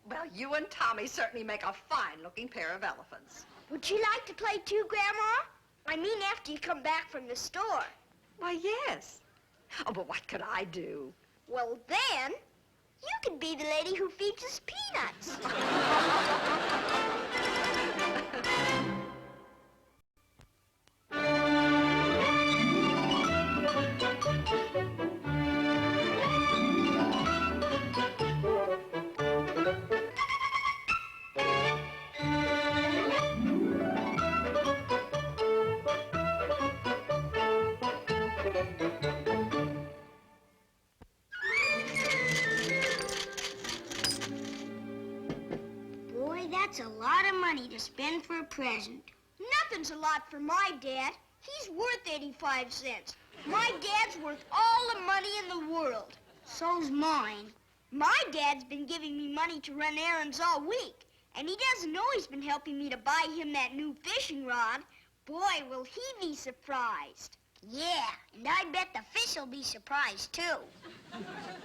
Well, you and Tommy certainly make a fine-looking pair of elephants. Would you like to play too, Grandma? I mean, after you come back from the store. Why, yes. Oh, but what could I do? Well, then, you could be the lady who feeds us peanuts. That's a lot of money to spend for a present. Nothing's a lot for my dad. He's worth 85 cents. My dad's worth all the money in the world. So's mine. My dad's been giving me money to run errands all week, and he doesn't know he's been helping me to buy him that new fishing rod. Boy, will he be surprised. Yeah, and I bet the fish will be surprised, too.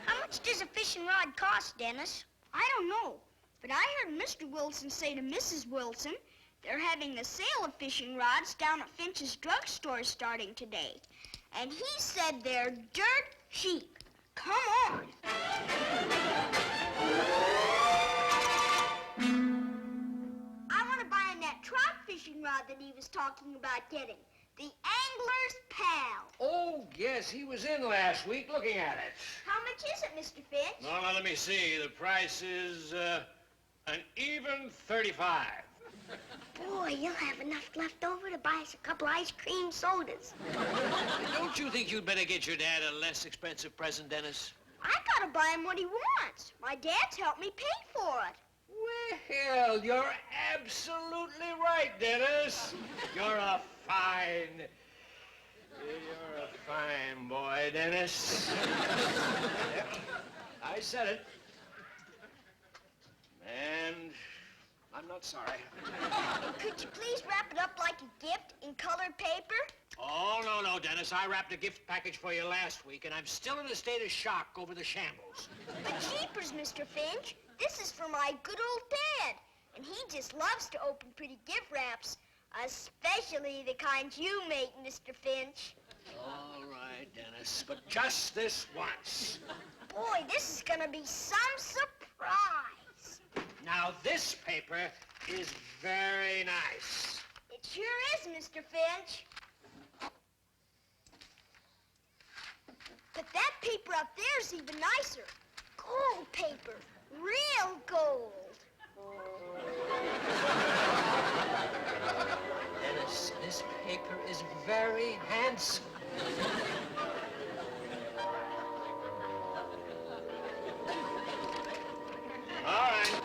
How much does a fishing rod cost, Dennis? I don't know. But I heard Mr. Wilson say to Mrs. Wilson, they're having a sale of fishing rods down at Finch's drugstore starting today. And he said they're dirt cheap. Come on. I want to buy him that trout fishing rod that he was talking about getting. The Angler's Pal. Oh, yes, he was in last week looking at it. How much is it, Mr. Finch? No, let me see. The price is, an even 35. Boy, you'll have enough left over to buy us a couple ice cream sodas. Don't you think you'd better get your dad a less expensive present, Dennis? I gotta buy him what he wants. My dad's helped me pay for it. Well, you're absolutely right, Dennis. You're a fine boy, Dennis. I said it. And I'm not sorry. Could you please wrap it up like a gift in colored paper? Oh, no, Dennis. I wrapped a gift package for you last week, and I'm still in a state of shock over the shambles. But jeepers, Mr. Finch. This is for my good old dad. And he just loves to open pretty gift wraps, especially the kinds you make, Mr. Finch. All right, Dennis, but just this once. Boy, this is gonna be some surprise. Now, this paper is very nice. It sure is, Mr. Finch. But that paper up there is even nicer. Gold paper. Real gold. Dennis, this paper is very handsome. All right.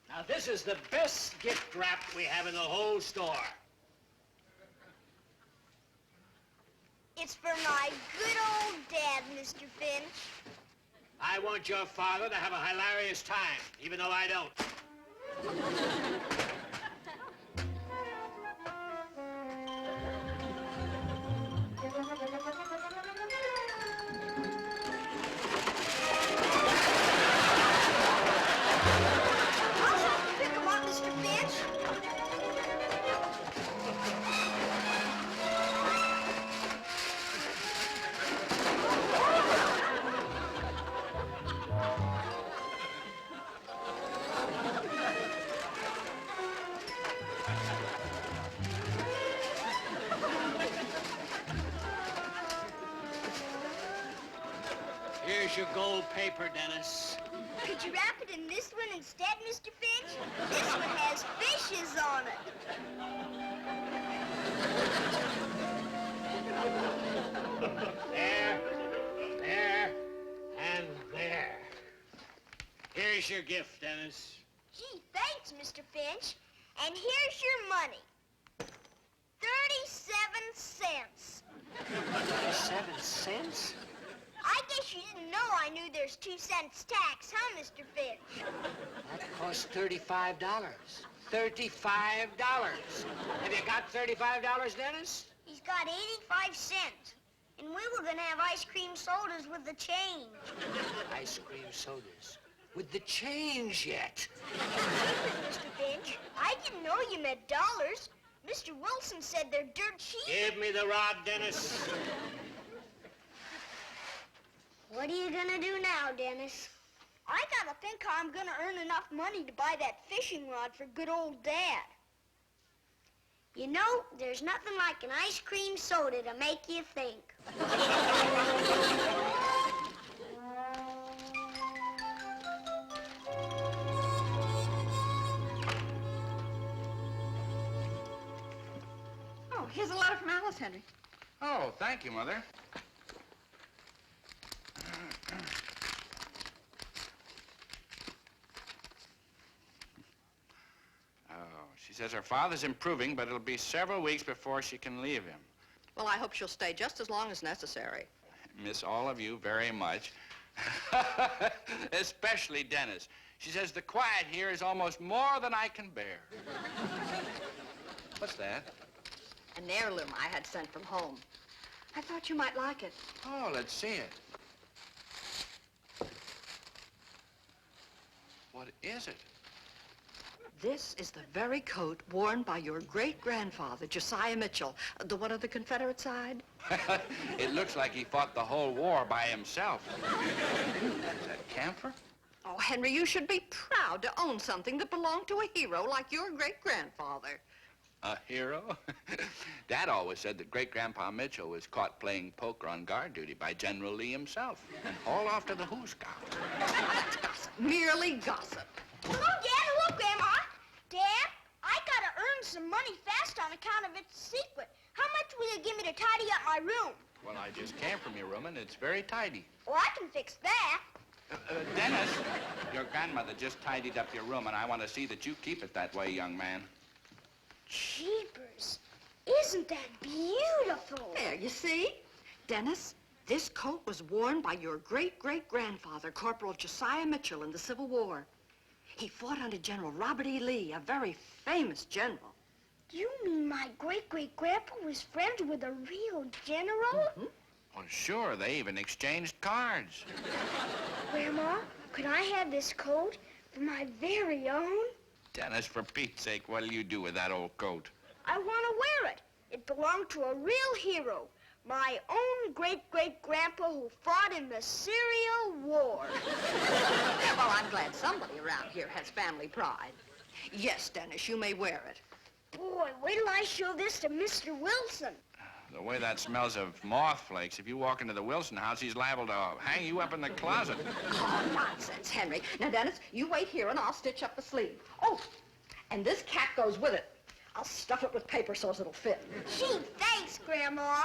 Now, this is the best gift wrap we have in the whole store. It's for my good old dad, Mr. Finch. I want your father to have a hilarious time, even though I don't. Here's your gold paper, Dennis. Could you wrap it in this one instead, Mr. Finch? This one has fishes on it. There, and there. Here's your gift, Dennis. Gee, thanks, Mr. Finch. And here's your money. 37 cents. 37 cents? I guess you didn't know I knew there's 2 cents tax, huh, Mr. Finch? That costs $35. $35. Have you got $35, Dennis? He's got 85 cents. And we were gonna have ice cream sodas with the change. Ice cream sodas. with the change yet. Mr. Finch, I didn't know you meant dollars. Mr. Wilson said they're dirt cheap. Give me the rod, Dennis. What are you gonna do now, Dennis? I gotta think how I'm gonna earn enough money to buy that fishing rod for good old Dad. You know, there's nothing like an ice cream soda to make you think. Oh, here's a letter from Alice, Henry. Oh, thank you, Mother. Oh, she says her father's improving, but it'll be several weeks before she can leave him. Well, I hope she'll stay just as long as necessary. Miss all of you very much. Especially Dennis. She says the quiet here is almost more than I can bear. What's that? An heirloom I had sent from home. I thought you might like it. Oh, let's see it. What is it? This is the very coat worn by your great-grandfather, Josiah Mitchell, the one on the Confederate side. It looks like he fought the whole war by himself. Is that camphor? Oh, Henry, you should be proud to own something that belonged to a hero like your great-grandfather. A hero? Dad always said that Great-Grandpa Mitchell was caught playing poker on guard duty by General Lee himself and hauled off to the hoosegow. Gossip, merely gossip. Hello, Dad. Hello, Grandma. Dad, I gotta earn some money fast on account of its secret. How much will you give me to tidy up my room? Well, I just came from your room, and it's very tidy. Well, I can fix that. Dennis, your grandmother just tidied up your room, and I want to see that you keep it that way, young man. Jeepers. Isn't that beautiful? There, you see? Dennis, this coat was worn by your great-great-grandfather, Corporal Josiah Mitchell, in the Civil War. He fought under General Robert E. Lee, a very famous general. You mean my great-great-grandpa was friends with a real general? Mm-hmm. Well, sure, they even exchanged cards. Grandma, could I have this coat for my very own? Dennis, for Pete's sake, what'll you do with that old coat? I want to wear it. It belonged to a real hero. My own great-great-grandpa who fought in the Syrian War. Well, I'm glad somebody around here has family pride. Yes, Dennis, you may wear it. Boy, wait till I show this to Mr. Wilson. The way that smells of moth flakes, if you walk into the Wilson house, he's liable to hang you up in the closet. Oh, nonsense, Henry. Now, Dennis, you wait here and I'll stitch up the sleeve. Oh, and this cap goes with it. I'll stuff it with paper so as it'll fit. Gee, thanks, Grandma.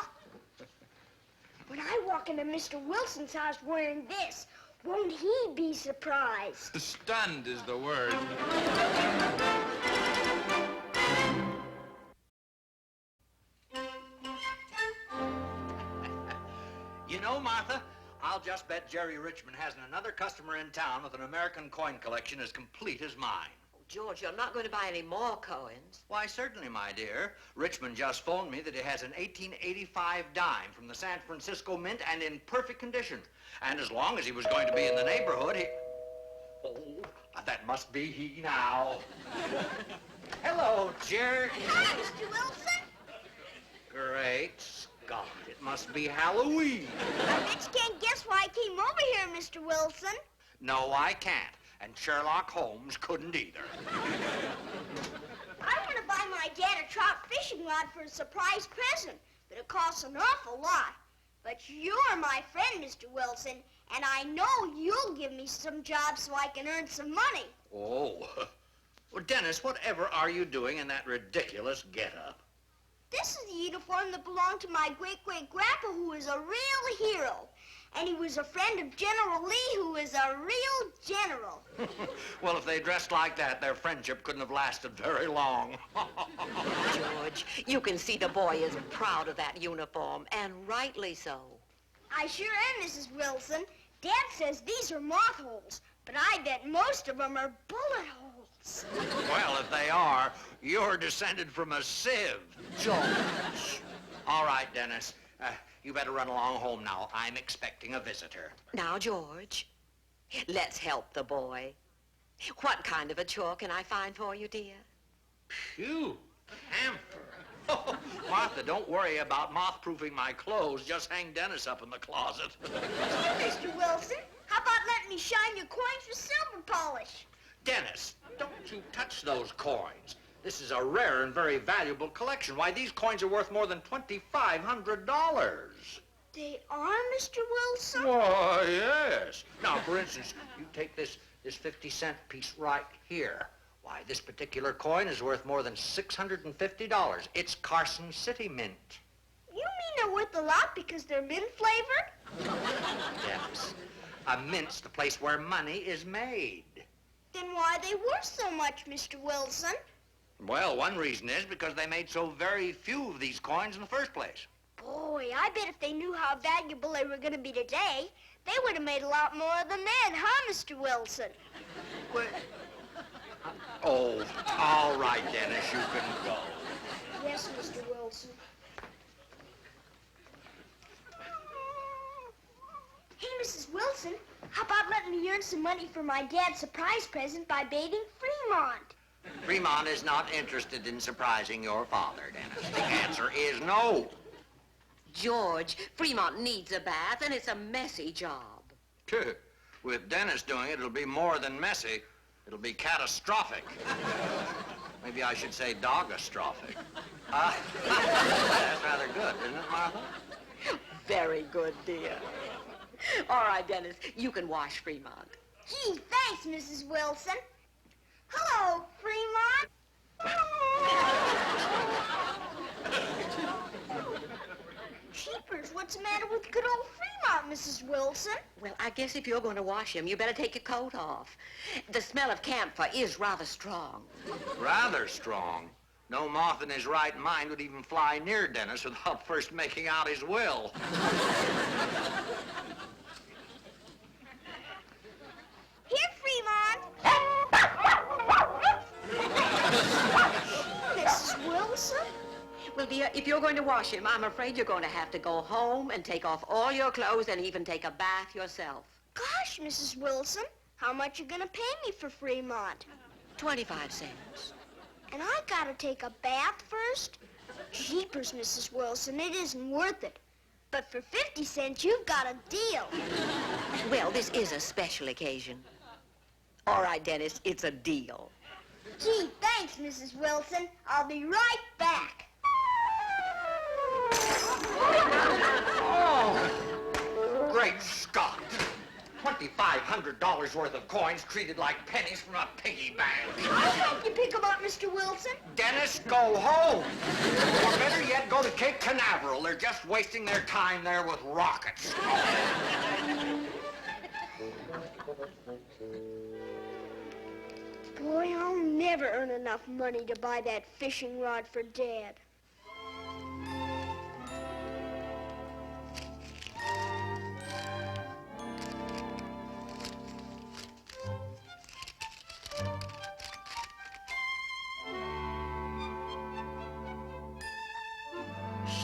When I walk into Mr. Wilson's house wearing this, won't he be surprised? Stunned is the word. You know, Martha, I'll just bet Jerry Richmond hasn't another customer in town with an American coin collection as complete as mine. George, you're not going to buy any more coins. Why, certainly, my dear. Richmond just phoned me that he has an 1885 dime from the San Francisco Mint and in perfect condition. And as long as he was going to be in the neighborhood, he... Oh, that must be he now. Hello, Jerry. Hi, Mr. Wilson. Great Scott, it must be Halloween. I bet you can't guess why I came over here, Mr. Wilson. No, I can't. And Sherlock Holmes couldn't either. I want to buy my dad a trout fishing rod for a surprise present, but it costs an awful lot. But you're my friend, Mr. Wilson, and I know you'll give me some jobs so I can earn some money. Oh. Well, Dennis, whatever are you doing in that ridiculous getup? This is the uniform that belonged to my great-great-grandpa, who is a real hero. And he was a friend of General Lee, who is a real general. Well, if they dressed like that, their friendship couldn't have lasted very long. George, you can see the boy is proud of that uniform, and rightly so. I sure am, Mrs. Wilson. Dad says these are moth holes, but I bet most of them are bullet holes. Well, if they are, you're descended from a sieve. George. All right, Dennis. You better run along home now. I'm expecting a visitor. Now, George. Let's help the boy. What kind of a chore can I find for you, dear? Phew, hamper. Oh, Martha, don't worry about moth-proofing my clothes. Just hang Dennis up in the closet. Mr. Wilson, how about letting me shine your coins with silver polish? Dennis, don't you touch those coins. This is a rare and very valuable collection. Why, these coins are worth more than $2,500. They are, Mr. Wilson? Why, yes. Now, for instance, you take this 50-cent piece right here. Why, this particular coin is worth more than $650. It's Carson City Mint. You mean they're worth a lot because they're mint flavored? Yes. A mint's the place where money is made. Then why are they worth so much, Mr. Wilson? Well, one reason is because they made so very few of these coins in the first place. Boy, I bet if they knew how valuable they were going to be today, they would have made a lot more than then, huh, Mr. Wilson? Well, oh, all right, Dennis, you can go. Yes, Mr. Wilson. Hey, Mrs. Wilson, how about letting me earn some money for my dad's surprise present by baiting Fremont? Fremont is not interested in surprising your father, Dennis. The answer is no. George, Fremont needs a bath, and it's a messy job. With Dennis doing it, it'll be more than messy. It'll be catastrophic. Maybe I should say dogastrophic. That's rather good, isn't it, Martha? Very good, dear. All right, Dennis, you can wash Fremont. Gee, thanks, Mrs. Wilson. Hello, Fremont. Jeepers, what's the matter with good old Fremont, Mrs. Wilson? Well, I guess if you're going to wash him, you better take your coat off. The smell of camphor is rather strong. Rather strong. No moth in his right mind would even fly near Dennis without first making out his will. Here, Fremont. Mrs. Wilson? Well, dear, if you're going to wash him, I'm afraid you're going to have to go home and take off all your clothes and even take a bath yourself. Gosh, Mrs. Wilson, how much you gonna pay me for Fremont? 25 cents. And I gotta take a bath first? Jeepers, Mrs. Wilson, it isn't worth it. But for 50 cents, you've got a deal. Well, this is a special occasion. All right, Dennis, it's a deal. Gee, thanks, Mrs. Wilson. I'll be right back. Oh, great Scott! $2,500 worth of coins treated like pennies from a piggy bank. I'll help you pick them up, Mr. Wilson. Dennis, go home. Or better yet, go to Cape Canaveral. They're just wasting their time there with rockets. Boy, I'll never earn enough money to buy that fishing rod for Dad.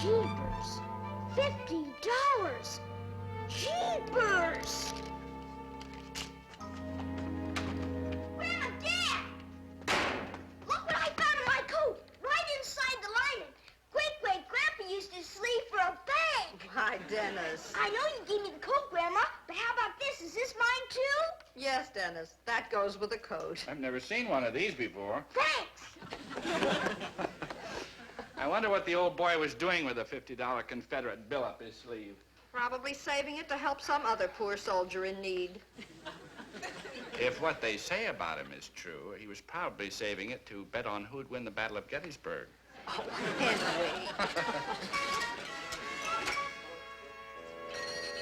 Jeepers! $50! Jeepers! Grandma, Dad! Look what I found in my coat, right inside the lining. Great-great-grandpa used his sleeve for a bag. Why, Dennis. I know you gave me the coat, Grandma, but how about this? Is this mine, too? Yes, Dennis. That goes with the coat. I've never seen one of these before. Thanks. I wonder what the old boy was doing with a $50 Confederate bill up his sleeve. Probably saving it to help some other poor soldier in need. If what they say about him is true, he was probably saving it to bet on who'd win the Battle of Gettysburg. Oh, Henry.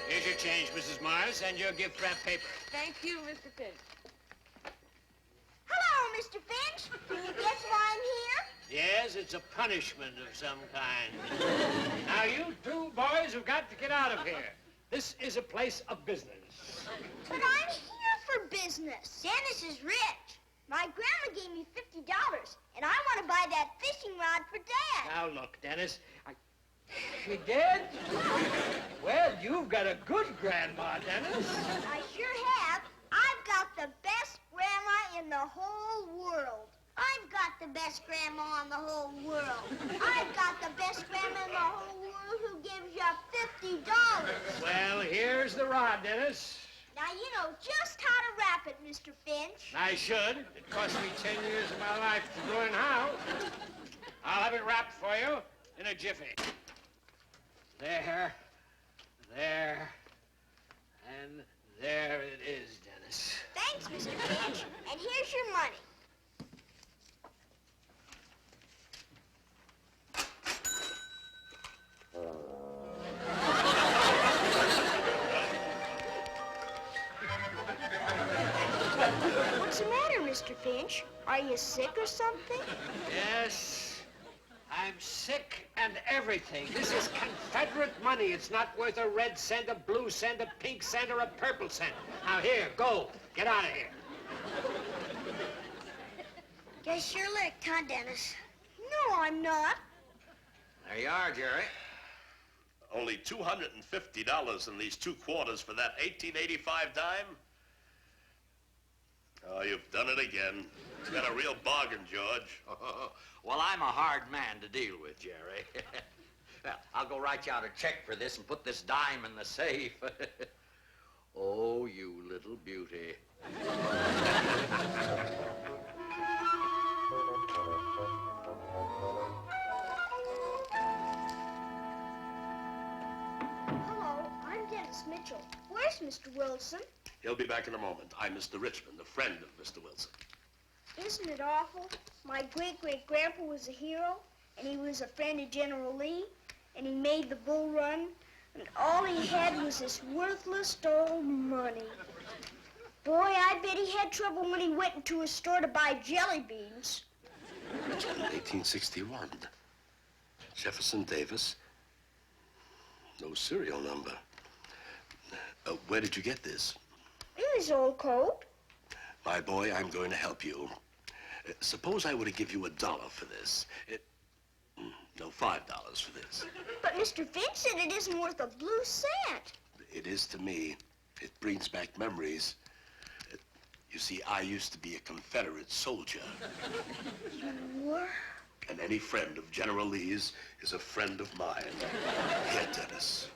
Here's your change, Mrs. Mars, and your gift wrap paper. Thank you, Mr. Finch. Hello, Mr. Finch. Can you guess why I'm here? Yes, it's a punishment of some kind. Now, you two boys have got to get out of here. This is a place of business. But I'm here for business. Dennis is rich. My grandma gave me $50, and I want to buy that fishing rod for Dad. Now, look, Dennis, She did? Well, you've got a good grandma, Dennis. I sure have. I in the whole world. I've got the best grandma in the whole world. I've got the best grandma in the whole world who gives you $50. Well, here's the rod, Dennis. Now, you know just how to wrap it, Mr. Finch. I should. It cost me 10 years of my life to learn how. I'll have it wrapped for you in a jiffy. There, and there it is, Dennis. Thanks, Mr. Finch. And here's your money. What's the matter, Mr. Finch? Are you sick or something? Yes, I'm sick and everything. This is Confederate money. It's not worth a red cent, a blue cent, a pink cent, or a purple cent. Now, here, go. Get out of here. You're sure licked, huh, Dennis? No, I'm not. There you are, Jerry. Only $250 in these 2 quarters for that 1885 dime? Oh, you've done it again. It's got a real bargain, George. Well, I'm a hard man to deal with, Jerry. Well, I'll go write you out a check for this and put this dime in the safe. Oh, you little beauty. Hello, I'm Dennis Mitchell. Where's Mr. Wilson? He'll be back in a moment. I'm Mr. Richmond, a friend of Mr. Wilson. Isn't it awful? My great-great-grandpa was a hero, and he was a friend of General Lee, and he made the Bull Run, and all he had was this worthless old money. Boy, I bet he had trouble when he went into a store to buy jelly beans. 1861. Jefferson Davis. No serial number. Where did you get this? In his old coat. My boy, I'm going to help you. Suppose I were to give you $1 for this. No, $5 for this. But Mr. Finch said it isn't worth a blue cent. It is to me. It brings back memories. You see, I used to be a Confederate soldier. You were? And any friend of General Lee's is a friend of mine. Here, Dennis.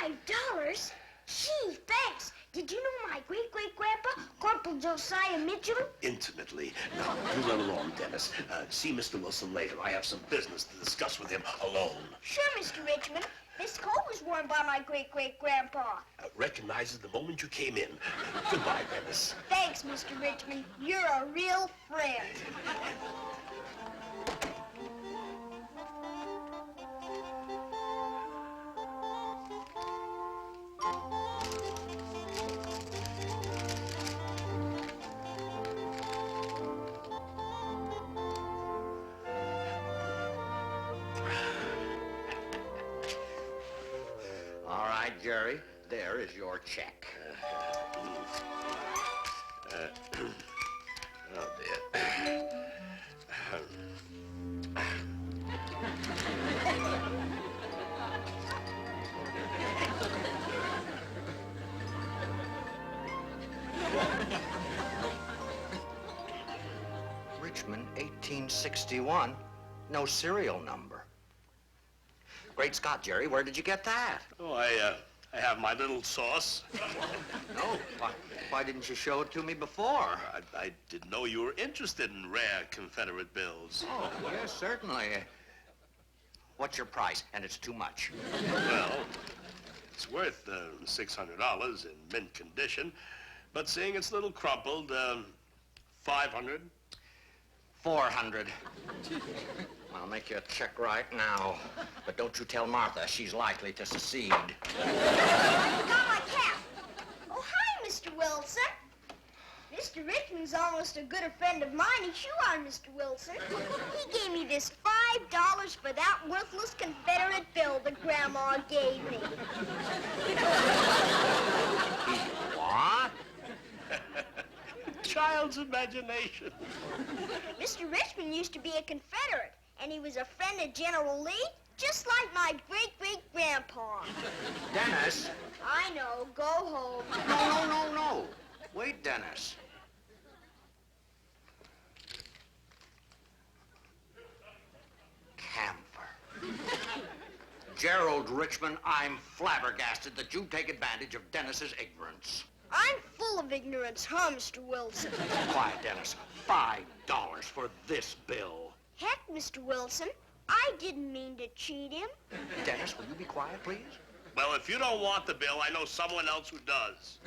$5? Gee, thanks. Did you know my great-great-grandpa, Corporal Josiah Mitchell? Intimately. Now, you run along, Dennis. See Mr. Wilson later. I have some business to discuss with him alone. Sure, Mr. Richmond. This coat was worn by my great-great-grandpa. Recognize it the moment you came in. Goodbye, Menace. Thanks, Mr. Richmond. You're a real friend. All right, Jerry, there is your check. Oh, dear. Richmond, 1861. No serial number. Great Scott, Jerry, where did you get that? Oh, I have my little sauce. No, why didn't you show it to me before? I didn't know you were interested in rare Confederate bills. Oh, yes, certainly. What's your price? And it's too much. Well, it's worth $600 in mint condition, but seeing it's a little crumpled, 500. 400. I'll make you a check right now. But don't you tell Martha. She's likely to secede. I got my cap. Oh, hi, Mr. Wilson. Mr. Richmond's almost as good a friend of mine as you are, Mr. Wilson. He gave me this $5 for that worthless Confederate bill that Grandma gave me. What? Child's imagination. Mr. Richmond used to be a Confederate, and he was a friend of General Lee, just like my great-great-grandpa. Dennis. I know. Go home. No. Wait, Dennis. world, Richmond. I'm flabbergasted that you take advantage of Dennis's ignorance. I'm full of ignorance, huh, Mr. Wilson? Quiet, Dennis. $5 for this bill. Heck, Mr. Wilson, I didn't mean to cheat him. Dennis, will you be quiet, please? Well, if you don't want the bill, I know someone else who does.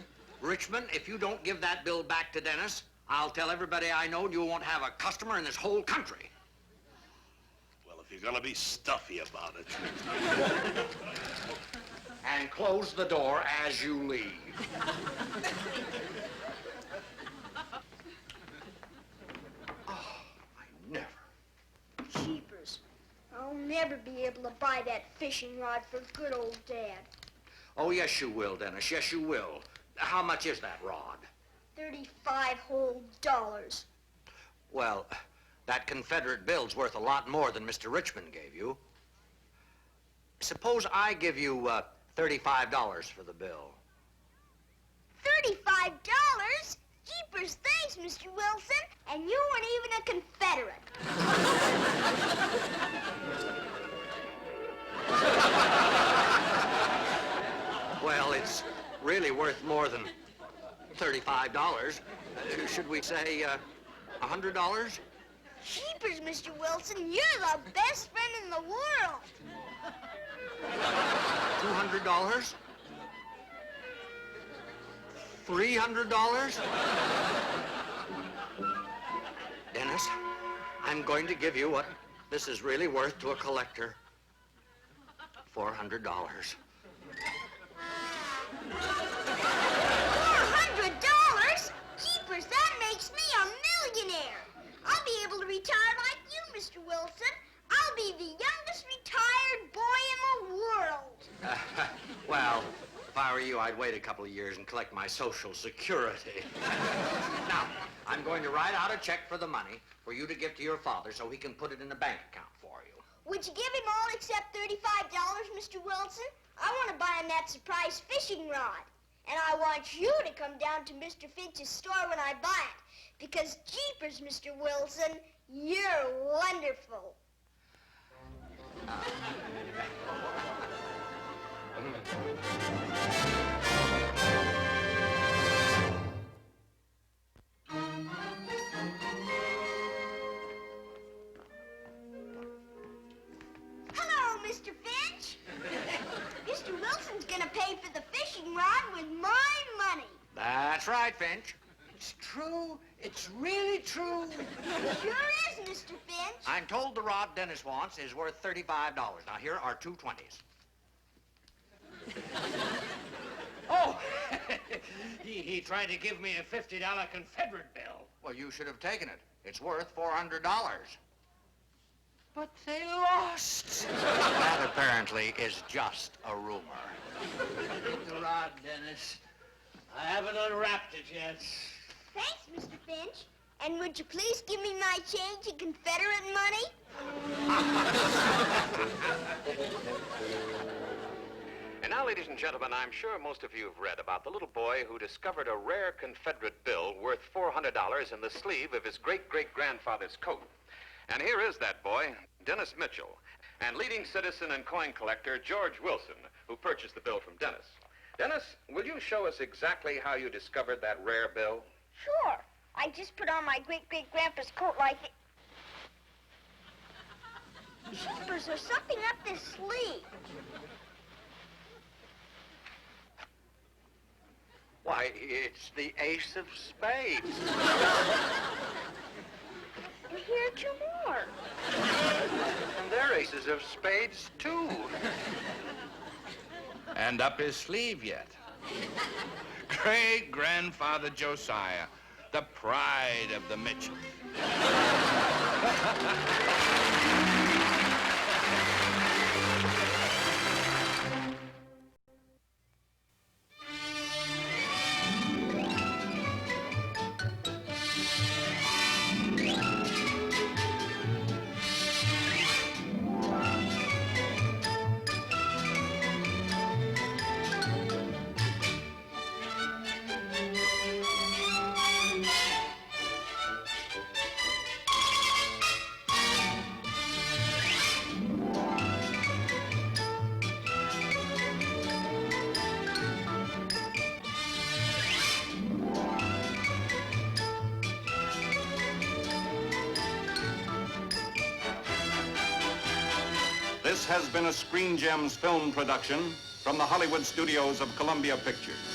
Richmond, if you don't give that bill back to Dennis, I'll tell everybody I know you won't have a customer in this whole country. Well, if you're gonna be stuffy about it. And close the door as you leave. Oh, I never. Jeepers, I'll never be able to buy that fishing rod for good old Dad. Oh, yes, you will, Dennis. Yes, you will. How much is that rod? 35 whole dollars. Well, that Confederate bill's worth a lot more than Mr. Richmond gave you. Suppose I give you $35 for the bill. $35? Jeepers, thanks, Mr. Wilson. And you weren't even a Confederate. Well, it's really worth more than $35. Should we say $100? Jeepers, Mr. Wilson, you're the best friend in the world. $200? $300? Dennis, I'm going to give you what this is really worth to a collector. $400. $400? Jeepers, that makes me a millionaire. I'll be able to retire like you, Mr. Wilson. I'll be the youngest retired boy in the world. Well, if I were you, I'd wait a couple of years and collect my Social Security. Now, I'm going to write out a check for the money for you to give to your father so he can put it in a bank account for you. Would you give him all except $35, Mr. Wilson? I want to buy him that surprise fishing rod. And I want you to come down to Mr. Finch's store when I buy it. Because jeepers, Mr. Wilson, you're wonderful. Hello, Mr. Finch. Mr. Wilson's gonna pay for the fishing rod with my money. That's right, Finch. It's true. It's really true. Sure is, Mr. Finch. I'm told the rod Dennis wants is worth $35. Now, here are two 20s. Oh, he tried to give me a $50 Confederate bill. Well, you should have taken it. It's worth $400. But they lost. That apparently is just a rumor. Take the rod, Dennis. I haven't unwrapped it yet. Thanks, Mr. Finch. And would you please give me my change in Confederate money? And now, ladies and gentlemen, I'm sure most of you have read about the little boy who discovered a rare Confederate bill worth $400 in the sleeve of his great-great-grandfather's coat. And here is that boy, Dennis Mitchell, and leading citizen and coin collector George Wilson, who purchased the bill from Dennis. Dennis, will you show us exactly how you discovered that rare bill? Sure. I just put on my great-great-grandpa's coat like it. Jeepers, there's something up this sleeve. Why, it's the ace of spades. And here are two more. And they're aces of spades, too. And up his sleeve yet. Great-grandfather Josiah, the pride of the Mitchells. This has been a Screen Gems film production from the Hollywood studios of Columbia Pictures.